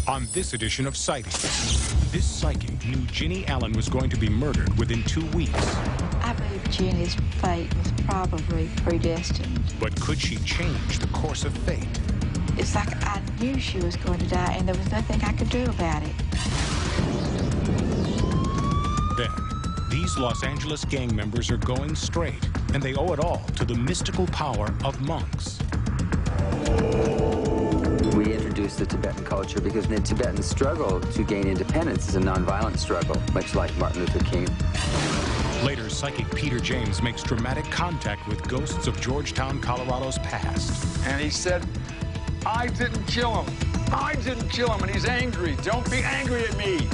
On this edition of Sightings, this psychic knew Jenny Allen was going to be murdered within 2 weeks. I believe Jenny's fate was probably predestined. But could she change the course of fate? It's like I knew she was going to die, and there was nothing I could do about it. Then, these Los Angeles gang members are going straight, and they owe it all to the mystical power of monks. We introduced the Tibetan culture because the Tibetan struggle to gain independence is a nonviolent struggle, much like Martin Luther King. Later, psychic Peter James makes dramatic contact with ghosts of Georgetown, Colorado's past. And he said, I didn't kill him. I didn't kill him, and he's angry. Don't be angry at me.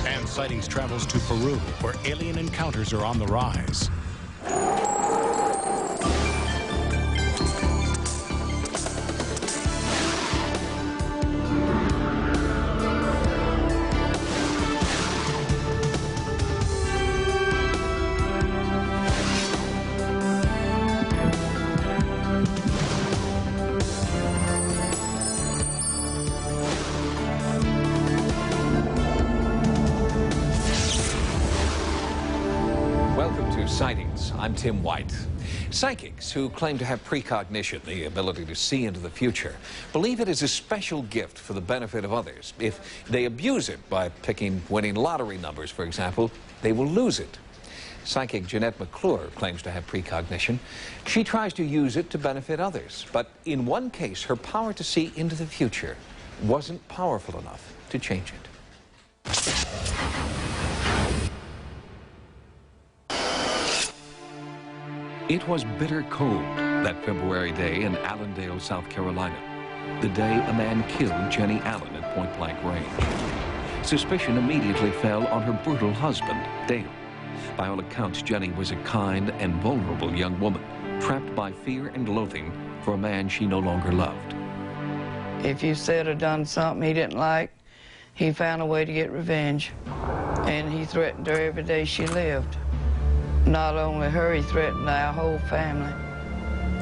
And Sightings travels to Peru, where alien encounters are on the rise. Sightings. I'm Tim White. Psychics who claim to have precognition, the ability to see into the future, believe it is a special gift for the benefit of others. If they abuse it by picking winning lottery numbers, for example, they will lose it. Psychic Jeanette McClure claims to have precognition. She tries to use it to benefit others, but in one case, her power to see into the future wasn't powerful enough to change it. It was bitter cold that February day in Allendale, South Carolina, the day a man killed Jenny Allen at point-blank range. Suspicion immediately fell on her brutal husband, Dale. By all accounts, Jenny was a kind and vulnerable young woman, trapped by fear and loathing for a man she no longer loved. If you said or done something he didn't like, he found a way to get revenge, and he threatened her every day she lived. Not only her, he threatened our whole family.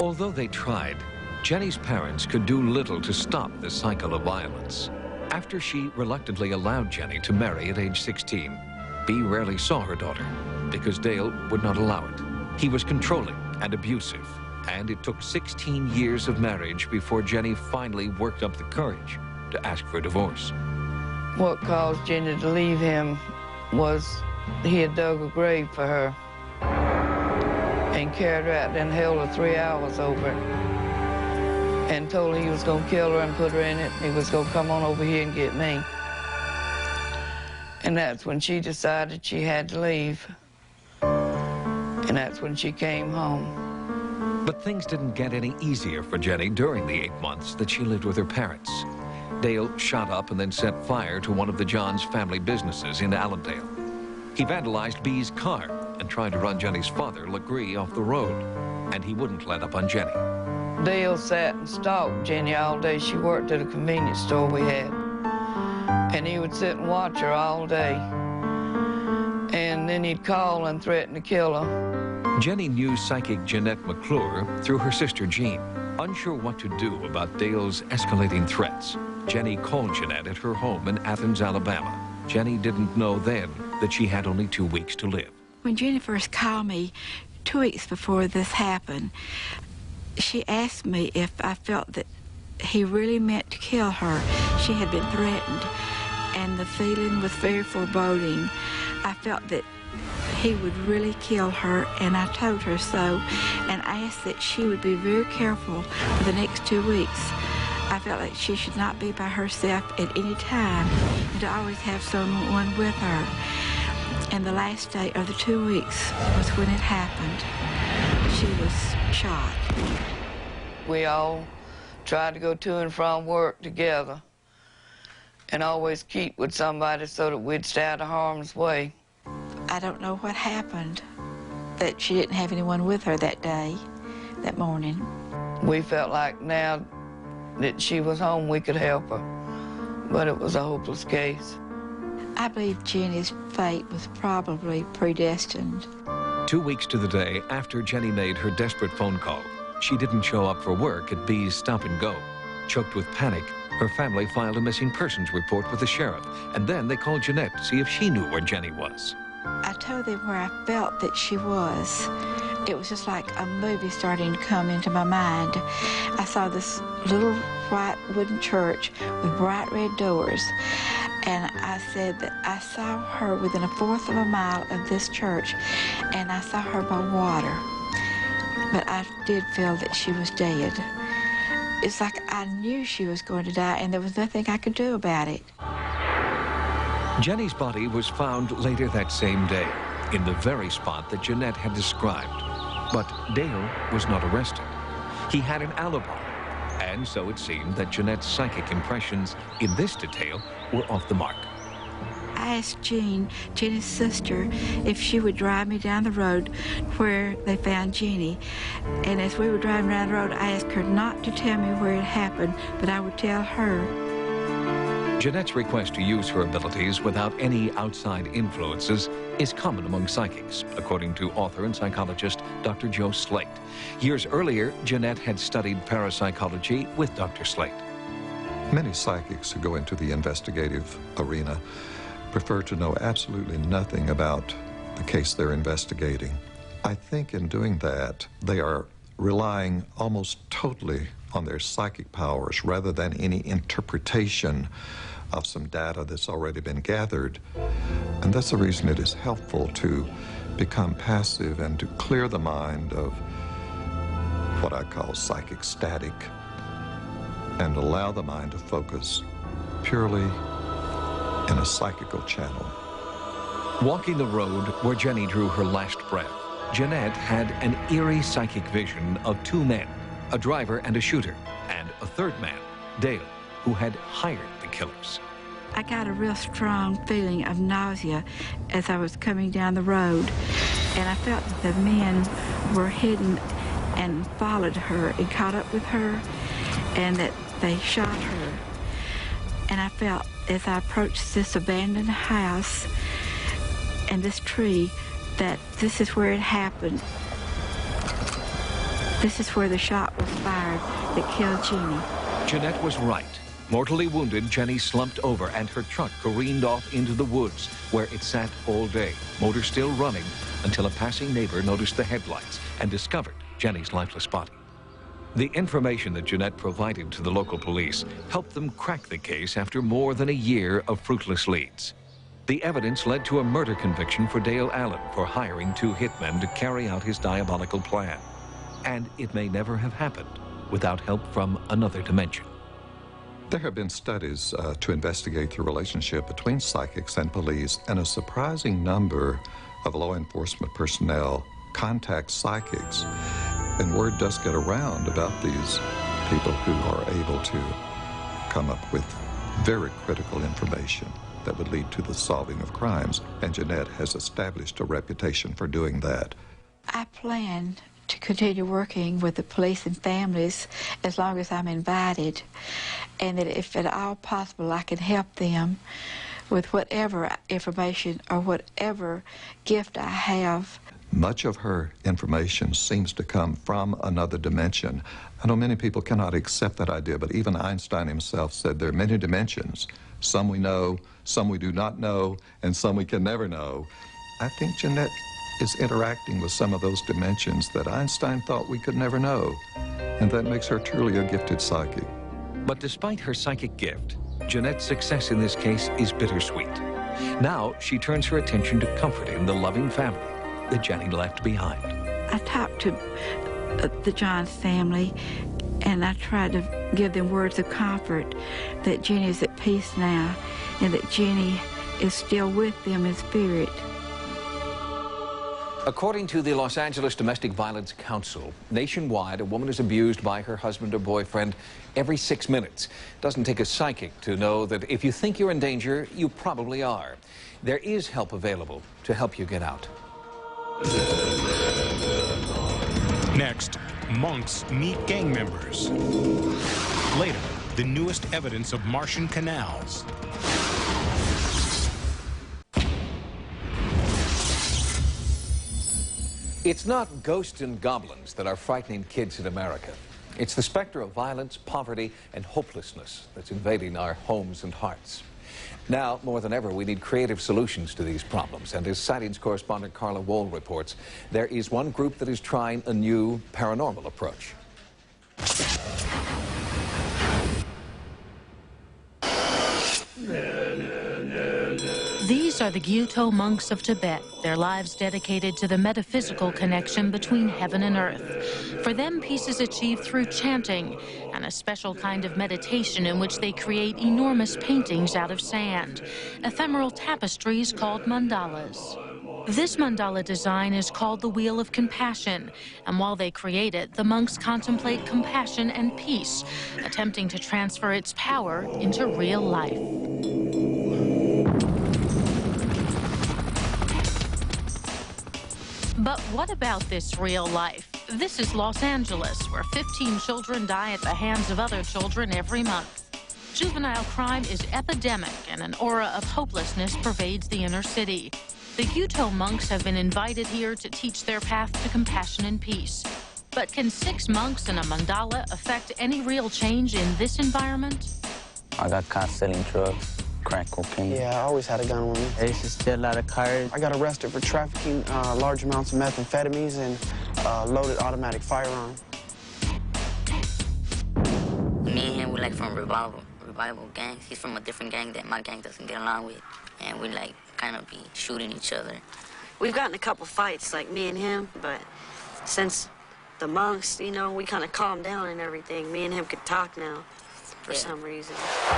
Although they tried, Jenny's parents could do little to stop the cycle of violence. After she reluctantly allowed Jenny to marry at age 16, Bea rarely saw her daughter because Dale would not allow it. He was controlling and abusive, and it took 16 years of marriage before Jenny finally worked up the courage to ask for a divorce. What caused Jenny to leave him was he had dug a grave for her and carried her out and held her 3 hours over it and told her he was going to kill her and put her in it. He was going to come on over here and get me. And that's when she decided she had to leave. And that's when she came home. But things didn't get any easier for Jenny during the 8 months that she lived with her parents. Dale shot up and then set fire to one of the Johns family businesses in Allendale. He vandalized Bea's car and tried to run Jenny's father, Legree, off the road, and he wouldn't let up on Jenny. Dale sat and stalked Jenny all day. She worked at a convenience store we had, and he would sit and watch her all day, and then he'd call and threaten to kill her. Jenny knew psychic Jeanette McClure through her sister Jean. Unsure what to do about Dale's escalating threats, Jenny called Jeanette at her home in Athens, Alabama. Jenny didn't know then that she had only 2 weeks to live. When Jenny first called me 2 weeks before this happened, she asked me if I felt that he really meant to kill her. She had been threatened, and the feeling was very foreboding. I felt that he would really kill her, and I told her so, and asked that she would be very careful for the next 2 weeks. I felt like she should not be by herself at any time, and to always have someone with her. And the last day of the 2 weeks was when it happened. She was shot. We all tried to go to and from work together and always keep with somebody so that we'd stay out of harm's way. I don't know what happened, that she didn't have anyone with her that day, that morning. We felt like now that she was home, we could help her, but it was a hopeless case. I believe Jenny's fate was probably predestined. 2 weeks to the day after Jenny made her desperate phone call, she didn't show up for work at Bea's Stop and Go. Choked with panic, her family filed a missing persons report with the sheriff, and then they called Jeanette to see if she knew where Jenny was. I told them where I felt that she was. It was just like a movie starting to come into my mind. I saw this little white wooden church with bright red doors, and I said that I saw her within a fourth of a mile of this church, and I saw her by water. But I did feel that she was dead. It's like I knew she was going to die, and there was nothing I could do about it. Jenny's body was found later that same day, in the very spot that Jeanette had described. But Dale was not arrested. He had an alibi, and so it seemed that Jeanette's psychic impressions in this detail were off the mark. I asked Jean, Jenny's sister, if she would drive me down the road where they found Jenny. And as we were driving down the road, I asked her not to tell me where it happened, but I would tell her. Jeanette's request to use her abilities without any outside influences is common among psychics, according to author and psychologist Dr. Joe Slate. Years earlier, Jeanette had studied parapsychology with Dr. Slate. Many psychics who go into the investigative arena prefer to know absolutely nothing about the case they're investigating. I think in doing that, they are relying almost totally on their psychic powers rather than any interpretation of some data that's already been gathered. And that's the reason it is helpful to become passive and to clear the mind of what I call psychic static and allow the mind to focus purely in a psychical channel. Walking the road where Jenny drew her last breath, Jeanette had an eerie psychic vision of two men, a driver and a shooter, and a third man, Dale, who had hired the killers. I got a real strong feeling of nausea as I was coming down the road, and I felt that the men were hidden and followed her and caught up with her, and that they shot her. And I felt as I approached this abandoned house and this tree that this is where it happened. This is where the shot was fired that killed Jenny. Jeanette was right. Mortally wounded, Jenny slumped over and her truck careened off into the woods where it sat all day, motor still running, until a passing neighbor noticed the headlights and discovered Jenny's lifeless body. The information that Jeanette provided to the local police helped them crack the case after more than a year of fruitless leads. The evidence led to a murder conviction for Dale Allen for hiring two hitmen to carry out his diabolical plan. And it may never have happened without help from another dimension. There have been studies to investigate the relationship between psychics and police, and a surprising number of law enforcement personnel contact psychics. And word does get around about these people who are able to come up with very critical information that would lead to the solving of crimes. And Jeanette has established a reputation for doing that. I plan to continue working with the police and families as long as I'm invited, and that if at all possible I can help them with whatever information or whatever gift I have. Much of her information seems to come from another dimension. I know many people cannot accept that idea, but even Einstein himself said there are many dimensions. Some we know, some we do not know, and some we can never know. I think Jeanette is interacting with some of those dimensions that Einstein thought we could never know, and that makes her truly a gifted psychic. But despite her psychic gift, Jeanette's success in this case is bittersweet. Now she turns her attention to comforting the loving family that Jenny left behind. I talked to the Johns family, and I tried to give them words of comfort that Jenny is at peace now, and that Jenny is still with them in spirit. According to the Los Angeles Domestic Violence Council, nationwide, a woman is abused by her husband or boyfriend every 6 minutes. Doesn't take a psychic to know that if you think you're in danger, you probably are. There is help available to help you get out. Next, monks meet gang members. Later, the newest evidence of Martian canals. It's not ghosts and goblins that are frightening kids in America. It's the specter of violence, poverty, and hopelessness that's invading our homes and hearts. Now, more than ever, we need creative solutions to these problems. And as Sightings correspondent Carla Wohl reports, there is one group that is trying a new paranormal approach. These are the Gyuto monks of Tibet, their lives dedicated to the metaphysical connection between heaven and earth. For them, peace is achieved through chanting and a special kind of meditation in which they create enormous paintings out of sand, ephemeral tapestries called mandalas. This mandala design is called the Wheel of Compassion, and while they create it, the monks contemplate compassion and peace, attempting to transfer its power into real life. But what about this real life? This is Los Angeles, where 15 children die at the hands of other children every month. Juvenile crime is epidemic, and an aura of hopelessness pervades the inner city. The Gyuto monks have been invited here to teach their path to compassion and peace. But can 6 monks in a mandala affect any real change in this environment? I got caught selling drugs. Crack cocaine. Yeah, I always had a gun with me. I used to steal a lot of cars. I got arrested for trafficking large amounts of methamphetamines and loaded automatic firearm. Me and him, we like from revival gangs. He's from a different gang that my gang doesn't get along with. And we like kind of be shooting each other. We've gotten a couple fights, like me and him, but since the monks, you know, we kind of calmed down and everything. Me and him could talk now. For some reason.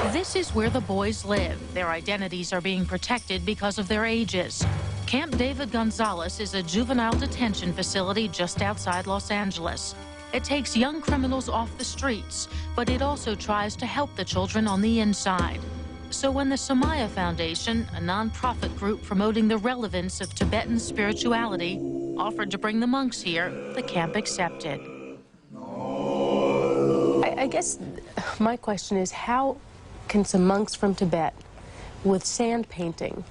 This is where the boys live. Their identities are being protected because of their ages. Camp David Gonzalez is a juvenile detention facility just outside Los Angeles. It takes young criminals off the streets, but it also tries to help the children on the inside. So when the Samaya Foundation, a non-profit group promoting the relevance of Tibetan spirituality, offered to bring the monks here, the camp accepted. I guess my question is, how can some monks from Tibet with sand painting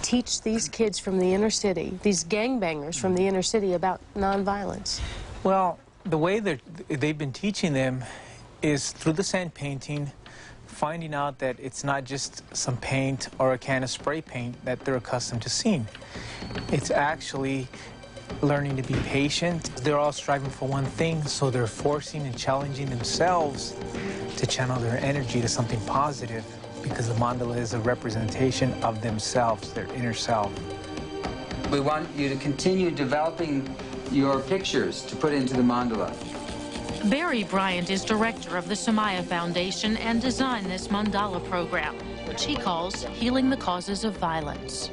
teach these kids from the inner city, these gangbangers from the inner city, about nonviolence? Well, the way that they've been teaching them is through the sand painting, finding out that it's not just some paint or a can of spray paint that they're accustomed to seeing. It's actually learning to be patient. They're all striving for one thing, so they're forcing and challenging themselves to channel their energy to something positive, because the mandala is a representation of themselves, their inner self. We want you to continue developing your pictures to put into the mandala. Barry Bryant is director of the Samaya Foundation and designed this mandala program, which he calls Healing the Causes of Violence.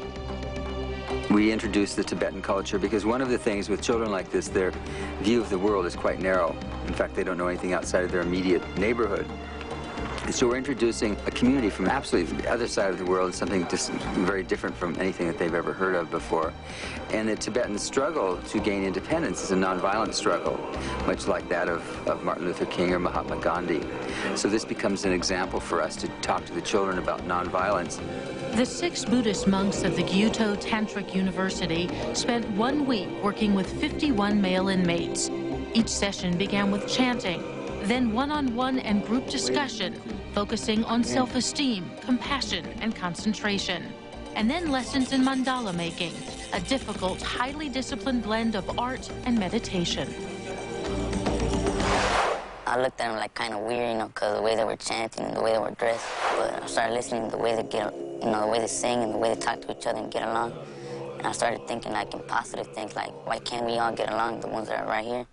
We introduce the Tibetan culture because one of the things with children like this, their view of the world is quite narrow. In fact, they don't know anything outside of their immediate neighborhood. So we're introducing a community from absolutely the other side of the world, something just very different from anything that they've ever heard of before. And the Tibetan struggle to gain independence is a nonviolent struggle, much like that of Martin Luther King or Mahatma Gandhi. So this becomes an example for us to talk to the children about nonviolence. The 6 Buddhist monks of the Gyuto Tantric University spent 1 week working with 51 male inmates. Each session began with chanting, then one-on-one and group discussion, focusing on self-esteem, compassion, and concentration. And then lessons in mandala making, a difficult, highly disciplined blend of art and meditation. I looked at them like kind of weird, you know, because of the way they were chanting and the way they were dressed. But I started listening to the way they get, you know, the way they sing and the way they talk to each other and get along. And I started thinking like in positive things, like why can't we all get along, the ones that are right here?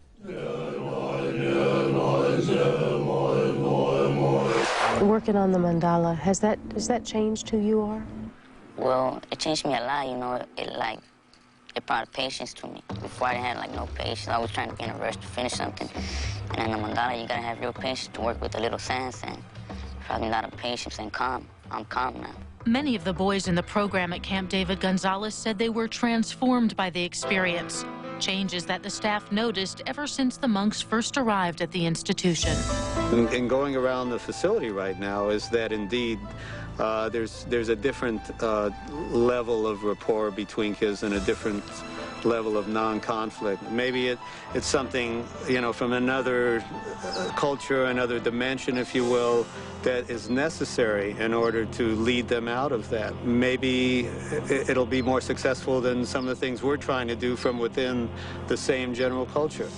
Working on the mandala, has that changed who you are? Well, it changed me a lot, you know. It brought patience to me. Before I had like no patience. I was trying to be in a rush to finish something. And in the mandala, you gotta have real patience to work with the little sands, and probably a lot of patience and calm. I'm calm now. Many of the boys in the program at Camp David Gonzalez said they were transformed by the experience. Changes that the staff noticed ever since the monks first arrived at the institution. And going around the facility right now is that indeed there's a different level of rapport between kids and a different level of non-conflict. Maybe it's something, you know, from another culture, another dimension, if you will, that is necessary in order to lead them out of that. Maybe it'll be more successful than some of the things we're trying to do from within the same general culture.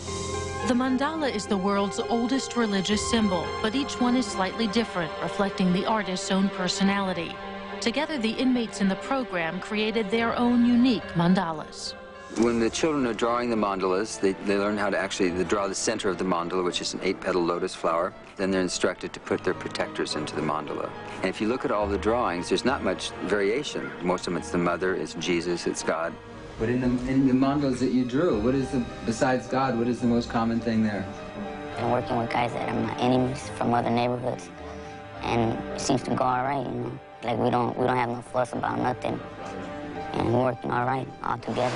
The mandala is the world's oldest religious symbol, but each one is slightly different, reflecting the artist's own personality. Together, the inmates in the program created their own unique mandalas. When the children are drawing the mandalas, they learn how to actually draw the center of the mandala, which is an 8-petal lotus flower. Then they're instructed to put their protectors into the mandala. And if you look at all the drawings, there's not much variation. Most of them, it's the mother, it's Jesus, it's God. But in the mandalas that you drew, what is besides God, what is the most common thing there? I'm working with guys that are my enemies from other neighborhoods, and it seems to go all right, you know. Like we don't have no fuss about nothing, and we're working all right all together.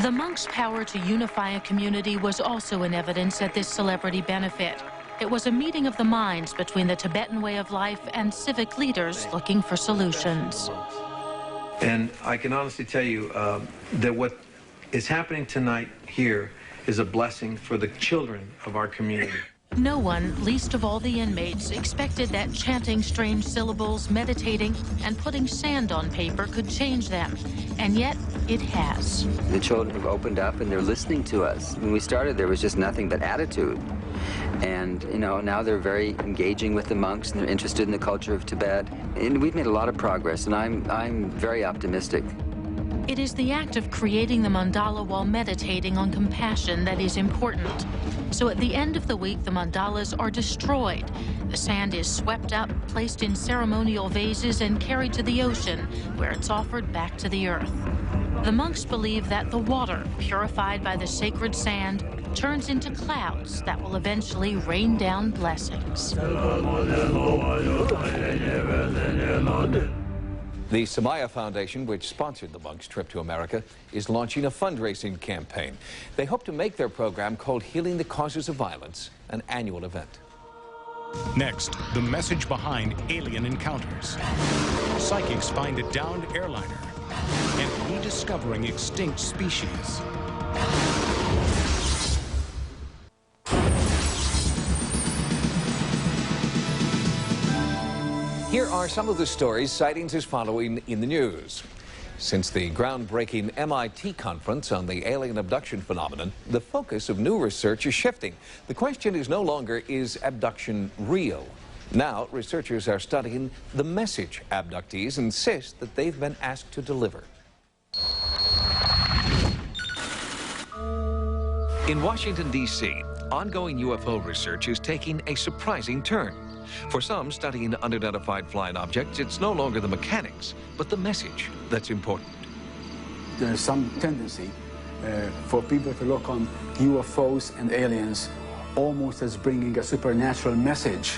The monks' power to unify a community was also in evidence at this celebrity benefit. It was a meeting of the minds between the Tibetan way of life and civic leaders looking for solutions. And I can honestly tell you that what is happening tonight here is a blessing for the children of our community. No one, least of all the inmates, expected that chanting strange syllables, meditating, and putting sand on paper could change them. And yet, it has. The children have opened up and they're listening to us. When we started, there was just nothing but attitude. And, you know, now they're very engaging with the monks and they're interested in the culture of Tibet. And we've made a lot of progress, and I'm very optimistic. It is the act of creating the mandala while meditating on compassion that is important. So at the end of the week, the mandalas are destroyed. The sand is swept up, placed in ceremonial vases, and carried to the ocean, where it's offered back to the earth. The monks believe that the water, purified by the sacred sand, turns into clouds that will eventually rain down blessings. The Samaya Foundation, which sponsored the monks' trip to America, is launching a fundraising campaign. They hope to make their program called Healing the Causes of Violence an annual event. Next, the message behind alien encounters. Psychics find a downed airliner and rediscovering extinct species. Here are some of the stories Sightings is following in the news. Since the groundbreaking MIT conference on the alien abduction phenomenon, the focus of new research is shifting. The question is no longer, is abduction real? Now, researchers are studying the message abductees insist that they've been asked to deliver. In Washington, D.C., ongoing UFO research is taking a surprising turn. For some studying unidentified flying objects, it's no longer the mechanics, but the message that's important. There's some tendency for people to look on UFOs and aliens almost as bringing a supernatural message.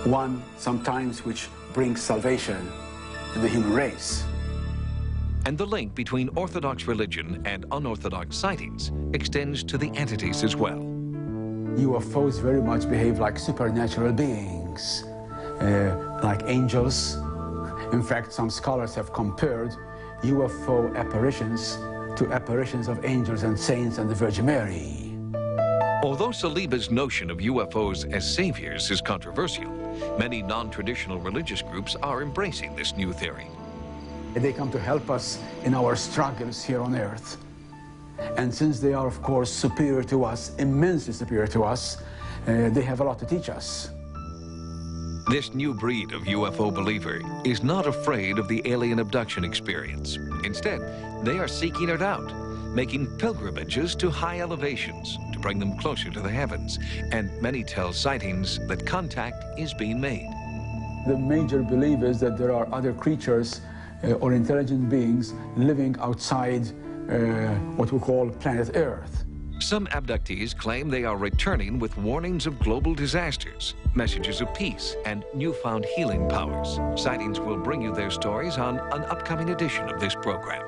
One, sometimes, which brings salvation to the human race. And the link between Orthodox religion and unorthodox sightings extends to the entities as well. UFOs very much behave like supernatural beings, like angels. In fact, some scholars have compared UFO apparitions to apparitions of angels and saints and the Virgin Mary. Although Saliba's notion of UFOs as saviors is controversial, many non-traditional religious groups are embracing this new theory. They come to help us in our struggles here on Earth. And since they are, of course, superior to us, immensely superior to us, they have a lot to teach us. This new breed of UFO believer is not afraid of the alien abduction experience. Instead, they are seeking it out, making pilgrimages to high elevations to bring them closer to the heavens. And many tell Sightings that contact is being made. The major belief is that there are other creatures or intelligent beings living outside what we call planet Earth. Some abductees claim they are returning with warnings of global disasters, messages of peace, and newfound healing powers. Sightings will bring you their stories on an upcoming edition of this program.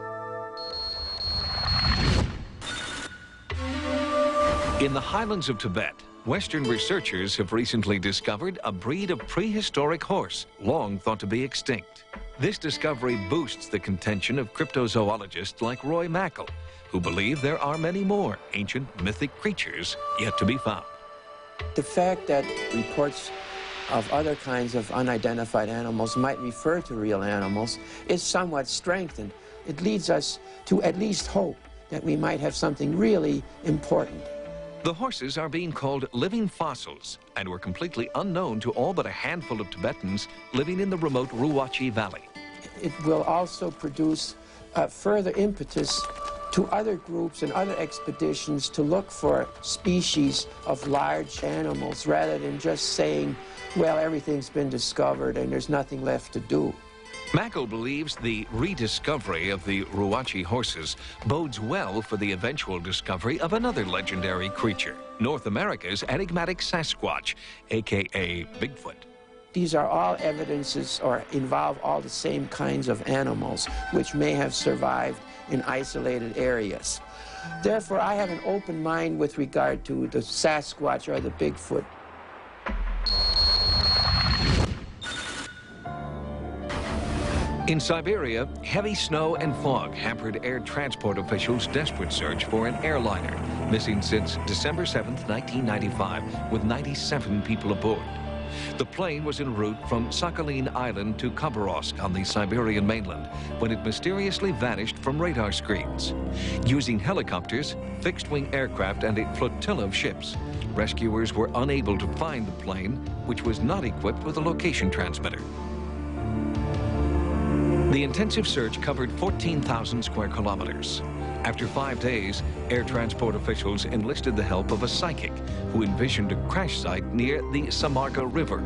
In the highlands of Tibet, Western researchers have recently discovered a breed of prehistoric horse long thought to be extinct. This discovery boosts the contention of cryptozoologists like Roy Mackle, who believe there are many more ancient mythic creatures yet to be found. The fact that reports of other kinds of unidentified animals might refer to real animals is somewhat strengthened. It leads us to at least hope that we might have something really important. The horses are being called living fossils and were completely unknown to all but a handful of Tibetans living in the remote Ruwachi Valley. It will also produce further impetus to other groups and other expeditions to look for species of large animals rather than just saying, well, everything's been discovered and there's nothing left to do. Mackle believes the rediscovery of the Ruwachi horses bodes well for the eventual discovery of another legendary creature, North America's enigmatic Sasquatch, a.k.a. Bigfoot. These are all evidences or involve all the same kinds of animals which may have survived in isolated areas. Therefore, I have an open mind with regard to the Sasquatch or the Bigfoot. In Siberia, heavy snow and fog hampered air transport officials' desperate search for an airliner, missing since December 7, 1995, with 97 people aboard. The plane was en route from Sakhalin Island to Khabarovsk on the Siberian mainland when it mysteriously vanished from radar screens. Using helicopters, fixed-wing aircraft, and a flotilla of ships, rescuers were unable to find the plane, which was not equipped with a location transmitter. The intensive search covered 14,000 square kilometers. After 5 days, air transport officials enlisted the help of a psychic who envisioned a crash site near the Samarga River.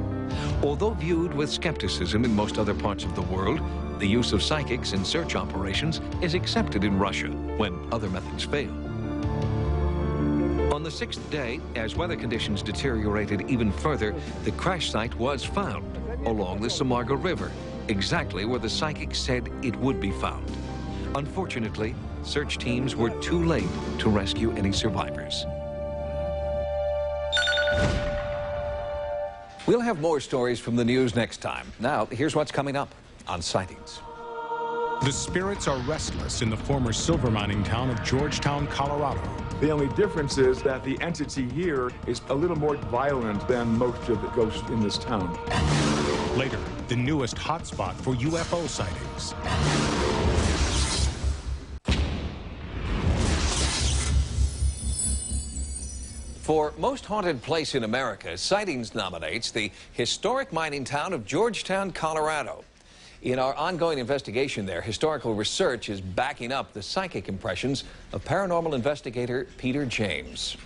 Although viewed with skepticism in most other parts of the world, the use of psychics in search operations is accepted in Russia when other methods fail. On the 6th day, as weather conditions deteriorated even further, the crash site was found along the Samarga River, exactly where the psychic said it would be found. Unfortunately, search teams were too late to rescue any survivors. We'll have more stories from the news next time. Now, here's what's coming up on Sightings. The spirits are restless in the former silver mining town of Georgetown, Colorado. The only difference is that the entity here is a little more violent than most of the ghosts in this town. Later, the newest hotspot for UFO sightings. For Most Haunted Place in America, Sightings nominates the historic mining town of Georgetown, Colorado. In our ongoing investigation there, historical research is backing up the psychic impressions of paranormal investigator Peter James.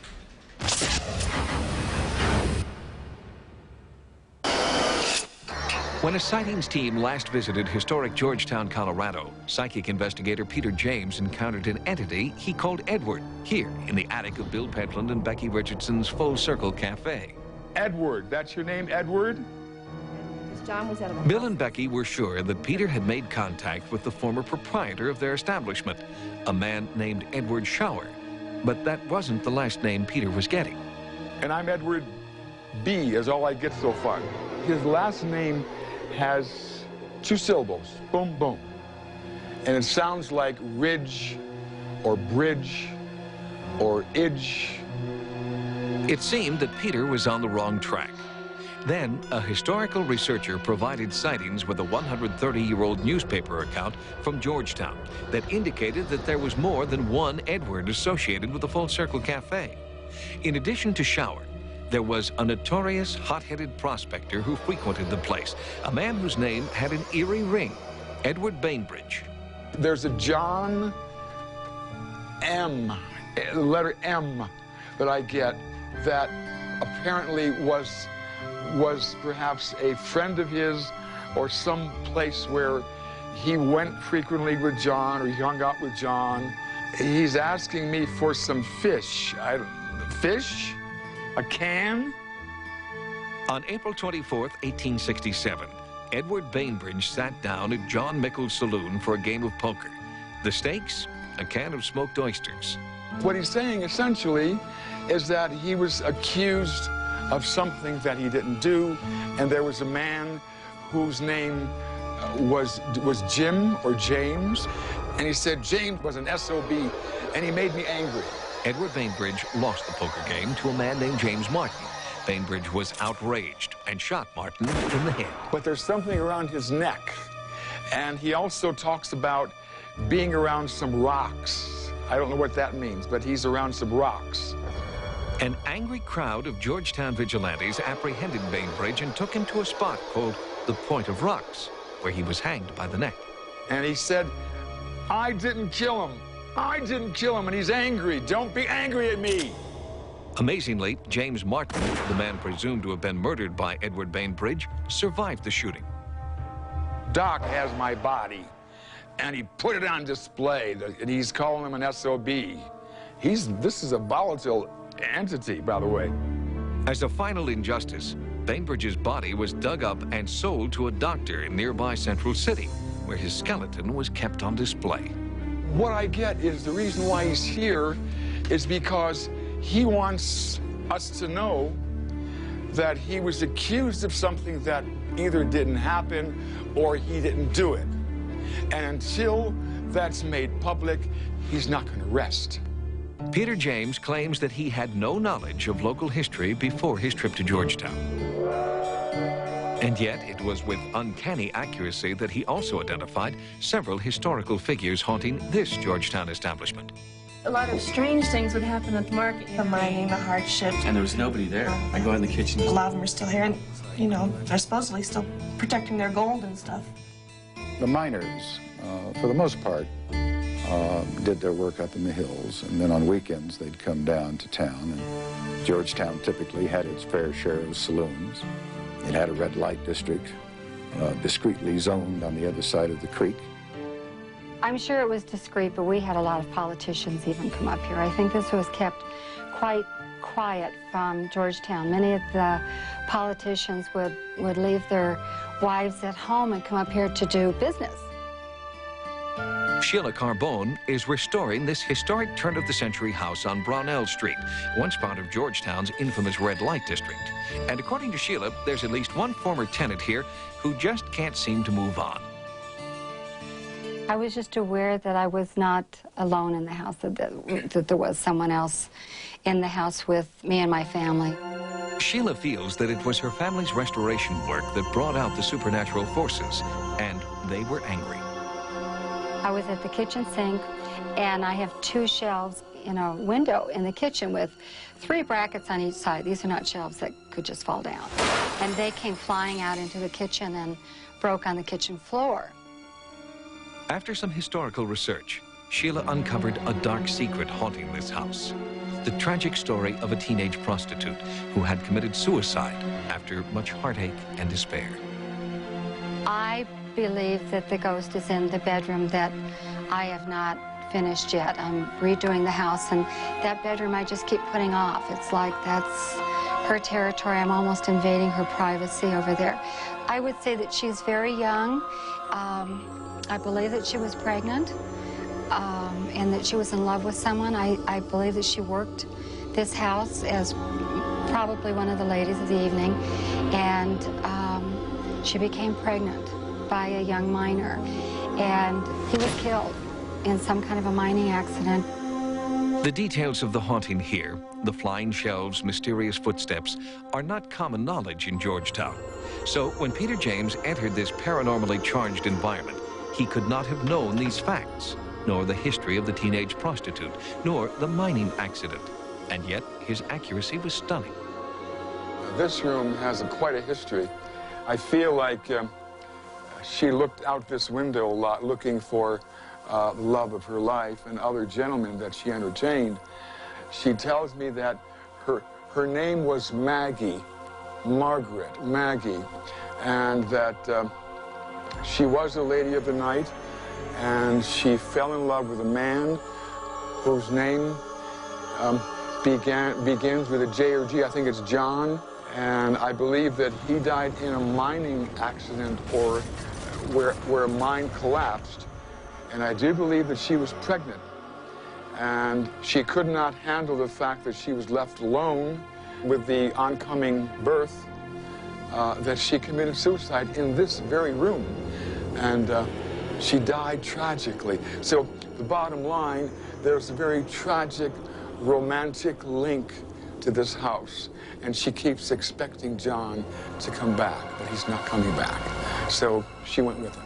When a Sightings team last visited historic Georgetown, Colorado, psychic investigator Peter James encountered an entity he called Edward here in the attic of Bill Pentland and Becky Richardson's Full Circle Cafe. Edward, that's your name, Edward? John was out of Bill and Becky were sure that Peter had made contact with the former proprietor of their establishment, a man named Edward Shower. But that wasn't the last name Peter was getting. And I'm Edward B, is all I get so far. His last name has 2 syllables, boom, boom. And it sounds like ridge or bridge or idge. It seemed that Peter was on the wrong track. Then, a historical researcher provided Sightings with a 130-year-old newspaper account from Georgetown that indicated that there was more than one Edward associated with the Full Circle Cafe. In addition to Shower, there was a notorious hot-headed prospector who frequented the place, a man whose name had an eerie ring, Edward Bainbridge. There's a John M, the letter M, that I get that apparently was perhaps a friend of his or some place where he went frequently with John or he hung out with John. He's asking me for some fish. Fish? A can? On April 24th, 1867, Edward Bainbridge sat down at John Mickle's saloon for a game of poker. The stakes? A can of smoked oysters. What he's saying essentially is that he was accused of something that he didn't do, and there was a man whose name was Jim or James, and he said James was an SOB, and he made me angry. Edward Bainbridge lost the poker game to a man named James Martin. Bainbridge was outraged and shot Martin in the head. But there's something around his neck, and he also talks about being around some rocks. I don't know what that means, but he's around some rocks. An angry crowd of Georgetown vigilantes apprehended Bainbridge and took him to a spot called the Point of Rocks, where he was hanged by the neck. And he said, I didn't kill him. I didn't kill him, and he's angry. Don't be angry at me. Amazingly, James Martin, the man presumed to have been murdered by Edward Bainbridge, survived the shooting. Doc has my body, and he put it on display, and he's calling him an SOB. This is a volatile entity, by the way. As a final injustice, Bainbridge's body was dug up and sold to a doctor in nearby Central City, where his skeleton was kept on display. What I get is the reason why he's here is because he wants us to know that he was accused of something that either didn't happen or he didn't do it. And until that's made public, he's not going to rest. Peter James claims that he had no knowledge of local history before his trip to Georgetown. And yet, it was with uncanny accuracy that he also identified several historical figures haunting this Georgetown establishment. A lot of strange things would happen at the market. The mining, the hardship. And there was nobody there. I go in the kitchen. A lot of them are still here, and, you know, they're supposedly still protecting their gold and stuff. The miners, for the most part, did their work up in the hills, and then on weekends they'd come down to town. And Georgetown typically had its fair share of saloons. It had a red light district, discreetly zoned on the other side of the creek. I'm sure it was discreet, but we had a lot of politicians even come up here. I think this was kept quite quiet from Georgetown. Many of the politicians would leave their wives at home and come up here to do business. Sheila Carbone is restoring this historic turn-of-the-century house on Brownell Street, once part of Georgetown's infamous red light district. And according to Sheila, there's at least one former tenant here who just can't seem to move on. I was just aware that I was not alone in the house, that there was someone else in the house with me and my family. Sheila feels that it was her family's restoration work that brought out the supernatural forces, and they were angry. I was at the kitchen sink, and I have 2 shelves in a window in the kitchen with 3 brackets on each side. These are not shelves that could just fall down. And they came flying out into the kitchen and broke on the kitchen floor. After some historical research, Sheila uncovered a dark secret haunting this house. The tragic story of a teenage prostitute who had committed suicide after much heartache and despair. I believe that the ghost is in the bedroom that I have not finished yet. I'm redoing the house, and that bedroom I just keep putting off. It's like that's her territory. I'm almost invading her privacy over there. I would say that she's very young. I believe that she was pregnant and that she was in love with someone. I believe that she worked this house as probably one of the ladies of the evening, and she became pregnant by a young miner, and he was killed in some kind of a mining accident. The details of the haunting here, the flying shelves, mysterious footsteps, are not common knowledge in Georgetown. So when Peter James entered this paranormally charged environment, he could not have known these facts, nor the history of the teenage prostitute, nor the mining accident. And yet, his accuracy was stunning. This room has quite a history. I feel like she looked out this window a lot looking for the love of her life and other gentlemen that she entertained. She tells me that her name was Maggie, Margaret, Maggie, and that she was a lady of the night, and she fell in love with a man whose name begins with a J or G. I think it's John, and I believe that he died in a mining accident or where a mine collapsed. And I do believe that she was pregnant, and she could not handle the fact that she was left alone with the oncoming birth, that she committed suicide in this very room. and she died tragically. So the bottom line, there's a very tragic, romantic link to this house, and she keeps expecting John to come back, but he's not coming back. So she went with him.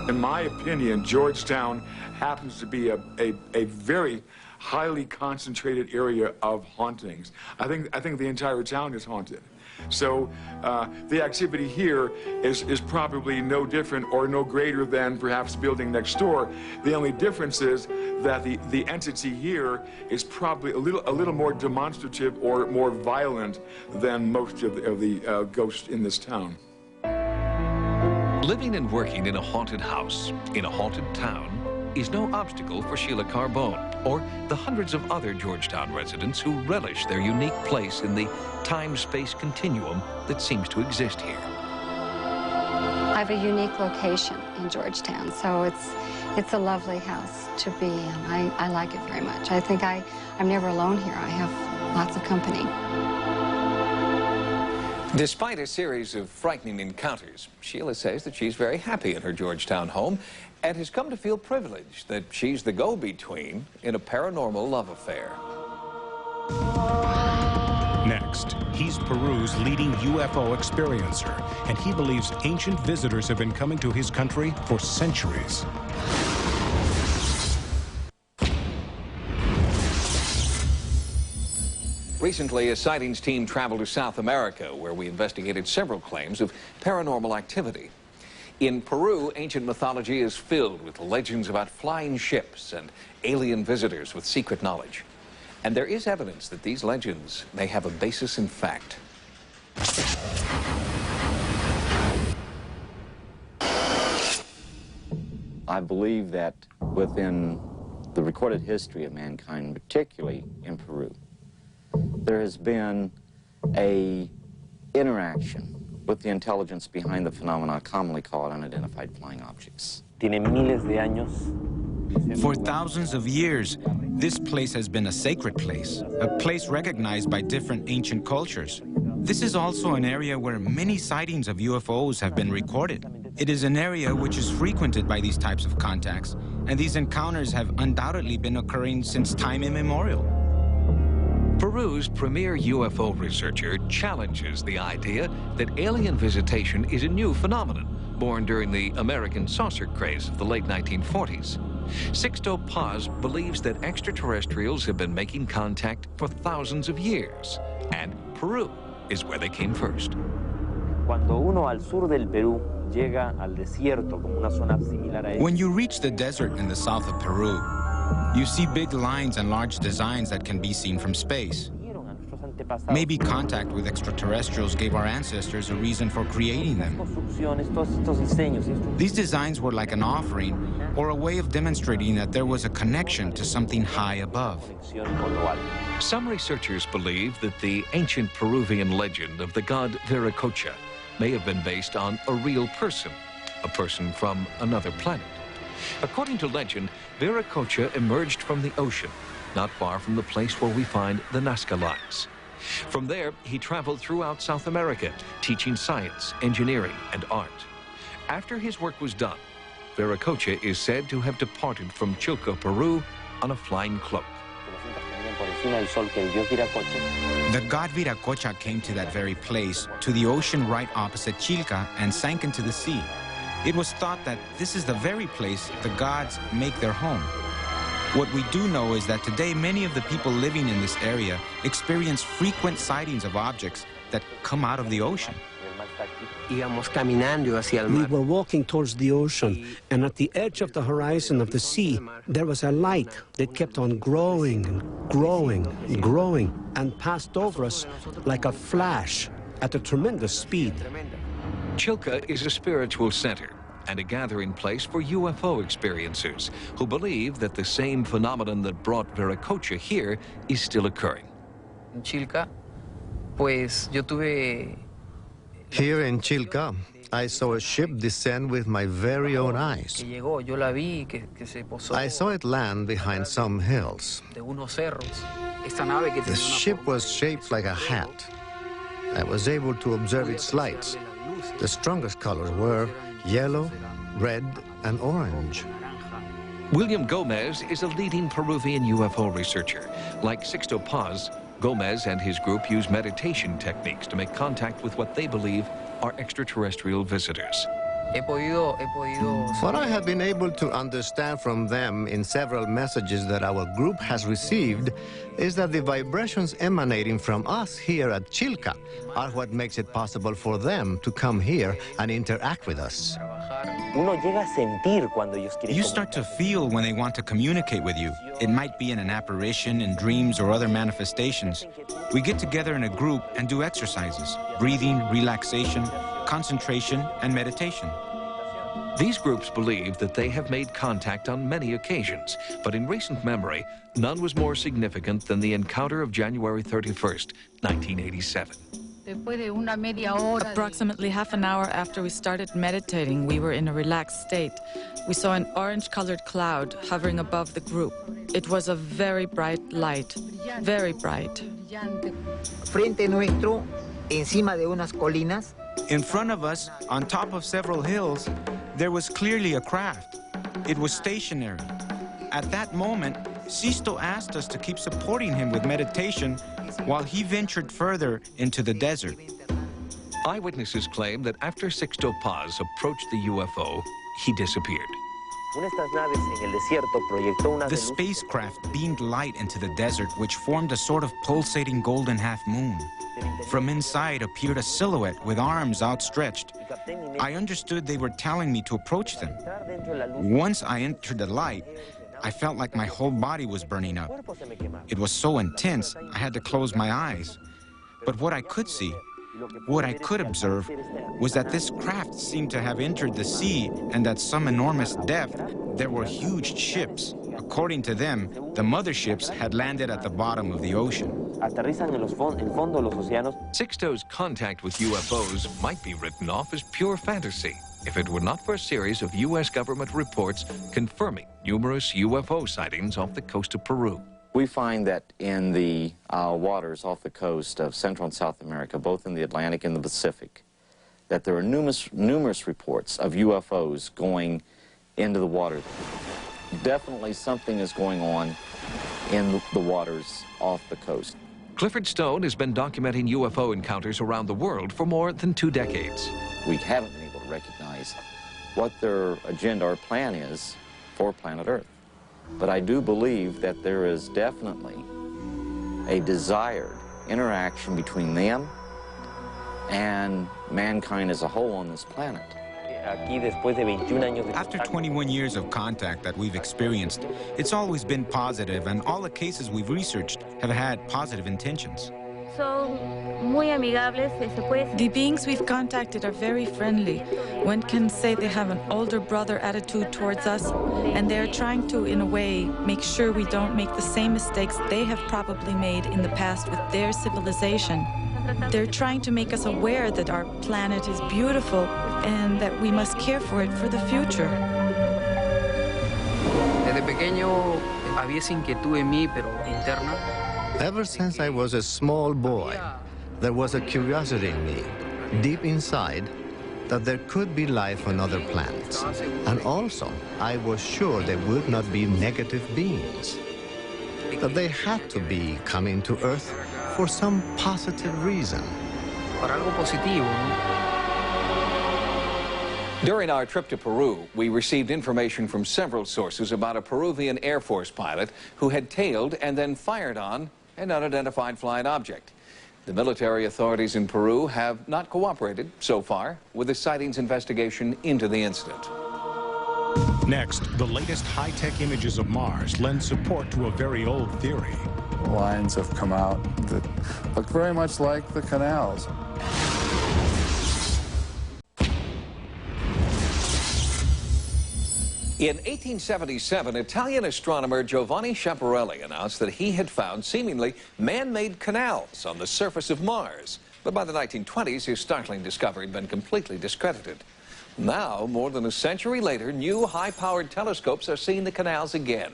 In my opinion, Georgetown happens to be a very highly concentrated area of hauntings. I think the entire town is haunted. So the activity here is probably no different or no greater than perhaps the building next door. The only difference is that the entity here is probably a little more demonstrative or more violent than most of the ghosts in this town. Living and working in a haunted house, in a haunted town, is no obstacle for Sheila Carbone or the hundreds of other Georgetown residents who relish their unique place in the time-space continuum that seems to exist here. I have a unique location in Georgetown, so it's a lovely house to be in. I like it very much. I think I'm never alone here. I have lots of company. Despite a series of frightening encounters, Sheila says that she's very happy in her Georgetown home and has come to feel privileged that she's the go-between in a paranormal love affair. Next, he's Peru's leading UFO experiencer, and he believes ancient visitors have been coming to his country for centuries. Recently, a sightings team traveled to South America, where we investigated several claims of paranormal activity. In Peru, ancient mythology is filled with legends about flying ships and alien visitors with secret knowledge. And there is evidence that these legends may have a basis in fact. I believe that within the recorded history of mankind, particularly in Peru, there has been an interaction with the intelligence behind the phenomena commonly called unidentified flying objects. For thousands of years, this place has been a sacred place, a place recognized by different ancient cultures. This is also an area where many sightings of UFOs have been recorded. It is an area which is frequented by these types of contacts, and these encounters have undoubtedly been occurring since time immemorial. Peru's premier UFO researcher challenges the idea that alien visitation is a new phenomenon, born during the American saucer craze of the late 1940s. Sixto Paz believes that extraterrestrials have been making contact for thousands of years, and Peru is where they came first. When you reach the desert in the south of Peru, you see big lines and large designs that can be seen from space. Maybe contact with extraterrestrials gave our ancestors a reason for creating them. These designs were like an offering or a way of demonstrating that there was a connection to something high above. Some researchers believe that the ancient Peruvian legend of the god Viracocha may have been based on a real person, a person from another planet. According to legend, Viracocha emerged from the ocean, not far from the place where we find the Nazca lines. From there, he traveled throughout South America, teaching science, engineering, and art. After his work was done, Viracocha is said to have departed from Chilca, Peru, on a flying cloak. The god Viracocha came to that very place, to the ocean right opposite Chilca, and sank into the sea. It was thought that this is the very place the gods make their home. What we do know is that today many of the people living in this area experience frequent sightings of objects that come out of the ocean. We were walking towards the ocean, and at the edge of the horizon of the sea, there was a light that kept on growing and growing and growing, and passed over us like a flash at a tremendous speed. Chilca is a spiritual center and a gathering place for UFO experiencers who believe that the same phenomenon that brought Viracocha here is still occurring. Here in Chilca, I saw a ship descend with my very own eyes. I saw it land behind some hills. The ship was shaped like a hat. I was able to observe its lights. The strongest colors were yellow, red, and orange. William Gomez is a leading Peruvian UFO researcher. Like Sixto Paz, Gomez and his group use meditation techniques to make contact with what they believe are extraterrestrial visitors. What I have been able to understand from them in several messages that our group has received is that the vibrations emanating from us here at Chilca are what makes it possible for them to come here and interact with us. You start to feel when they want to communicate with you. It might be in an apparition, in dreams, or other manifestations. We get together in a group and do exercises: breathing, relaxation, concentration, and meditation. These groups believe that they have made contact on many occasions, but in recent memory, none was more significant than the encounter of January 31st, 1987. Approximately half an hour after we started meditating, we were in a relaxed state. We saw an orange-colored cloud hovering above the group. It was a very bright light, very bright. Frente nuestro, encima de unas colinas. In front of us, on top of several hills, there was clearly a craft. It was stationary. At that moment, Sisto asked us to keep supporting him with meditation while he ventured further into the desert. Eyewitnesses claim that after Sixto Paz approached the UFO, he disappeared. The spacecraft beamed light into the desert, which formed a sort of pulsating golden half-moon. From inside appeared a silhouette with arms outstretched. I understood they were telling me to approach them. Once I entered the light, I felt like my whole body was burning up. It was so intense, I had to close my eyes. But what I could see, what I could observe, was that this craft seemed to have entered the sea, and at some enormous depth, there were huge ships. According to them, the motherships had landed at the bottom of the ocean. Sixto's contact with UFOs might be written off as pure fantasy if it were not for a series of U.S. government reports confirming numerous UFO sightings off the coast of Peru. We find that in the waters off the coast of Central and South America, both in the Atlantic and the Pacific, that there are numerous reports of UFOs going into the water. Definitely something is going on in the waters off the coast. Clifford Stone has been documenting UFO encounters around the world for more than 2 decades. We haven't been able to recognize what their agenda or plan is for planet Earth. But I do believe that there is definitely a desired interaction between them and mankind as a whole on this planet. After 21 years of contact that we've experienced, it's always been positive, and all the cases we've researched have had positive intentions. The beings we've contacted are very friendly. One can say they have an older brother attitude towards us, and they're trying to, in a way, make sure we don't make the same mistakes they have probably made in the past with their civilization. They're trying to make us aware that our planet is beautiful and that we must care for it for the future. Ever since I was a small boy, there was a curiosity in me, deep inside, that there could be life on other planets. And also, I was sure they would not be negative beings, that they had to be coming to Earth for some positive reason. During our trip to Peru, we received information from several sources about a Peruvian Air Force pilot who had tailed and then fired on an unidentified flying object. The military authorities in Peru have not cooperated so far with the sightings investigation into the incident. Next, the latest high-tech images of Mars lend support to a very old theory. Lines have come out that look very much like the canals. In 1877, Italian astronomer Giovanni Schiaparelli announced that he had found seemingly man-made canals on the surface of Mars. But by the 1920s, his startling discovery had been completely discredited. Now, more than a century later, new high-powered telescopes are seeing the canals again.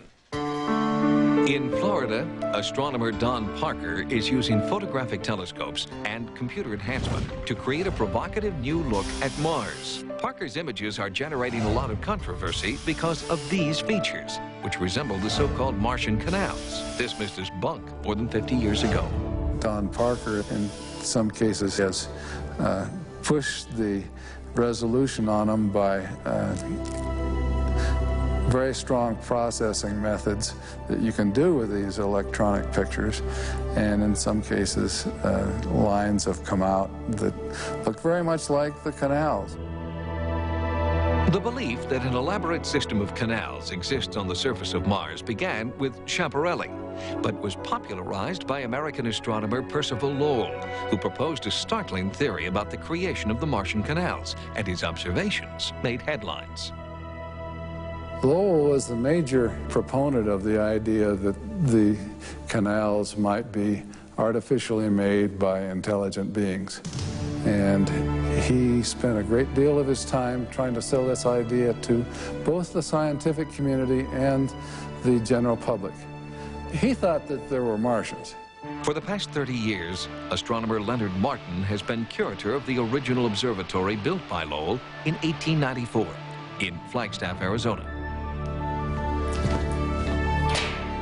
In Florida, astronomer Don Parker is using photographic telescopes and computer enhancement to create a provocative new look at Mars. Parker's images are generating a lot of controversy because of these features, which resemble the so-called Martian canals, dismissed as bunk more than 50 years ago. Don Parker, in some cases, has pushed the resolution on them by very strong processing methods that you can do with these electronic pictures, and in some cases lines have come out that look very much like the canals. The belief that an elaborate system of canals exists on the surface of Mars began with Schiaparelli, but was popularized by American astronomer Percival Lowell, who proposed a startling theory about the creation of the Martian canals, and his observations made headlines. Lowell was the major proponent of the idea that the canals might be artificially made by intelligent beings. And he spent a great deal of his time trying to sell this idea to both the scientific community and the general public. He thought that there were Martians. For the past 30 years, astronomer Leonard Martin has been curator of the original observatory built by Lowell in 1894 in Flagstaff, Arizona.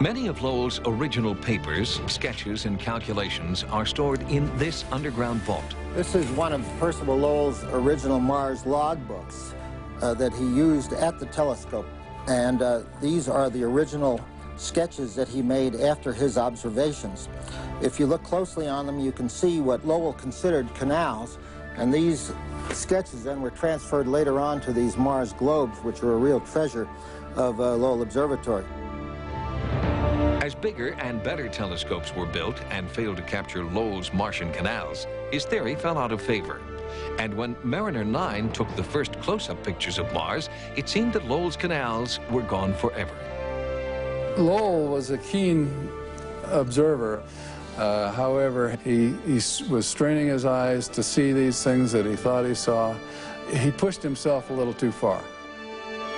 Many of Lowell's original papers, sketches, and calculations are stored in this underground vault. This is one of Percival Lowell's original Mars logbooks that he used at the telescope. And these are the original sketches that he made after his observations. If you look closely on them, you can see what Lowell considered canals. And these sketches then were transferred later on to these Mars globes, which are a real treasure of Lowell Observatory. As bigger and better telescopes were built and failed to capture Lowell's Martian canals, his theory fell out of favor. And when Mariner 9 took the first close-up pictures of Mars, it seemed that Lowell's canals were gone forever. Lowell was a keen observer. However, he was straining his eyes to see these things that he thought he saw. He pushed himself a little too far.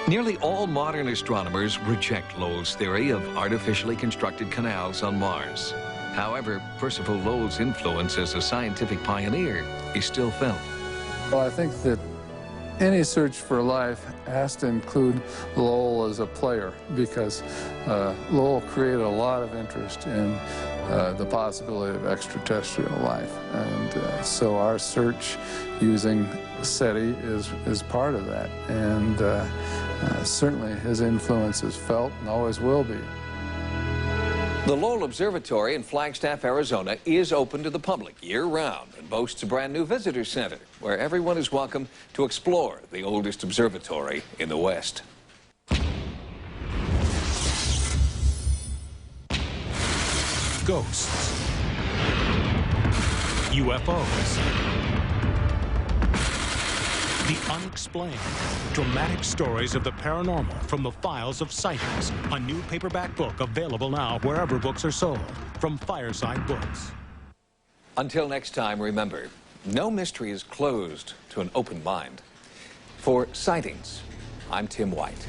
Nearly all modern astronomers reject Lowell's theory of artificially constructed canals on Mars. However, Percival Lowell's influence as a scientific pioneer is still felt. Well, I think that any search for life has to include Lowell as a player, because Lowell created a lot of interest in the possibility of extraterrestrial life. And so our search using SETI is part of that. And certainly his influence is felt and always will be. The Lowell Observatory in Flagstaff, Arizona is open to the public year-round and boasts a brand new visitor center where everyone is welcome to explore the oldest observatory in the West. Ghosts, UFOs, the unexplained, dramatic stories of the paranormal from the files of Sightings, a new paperback book available now wherever books are sold, from Fireside Books. Until next time, remember, no mystery is closed to an open mind. For Sightings, I'm Tim White.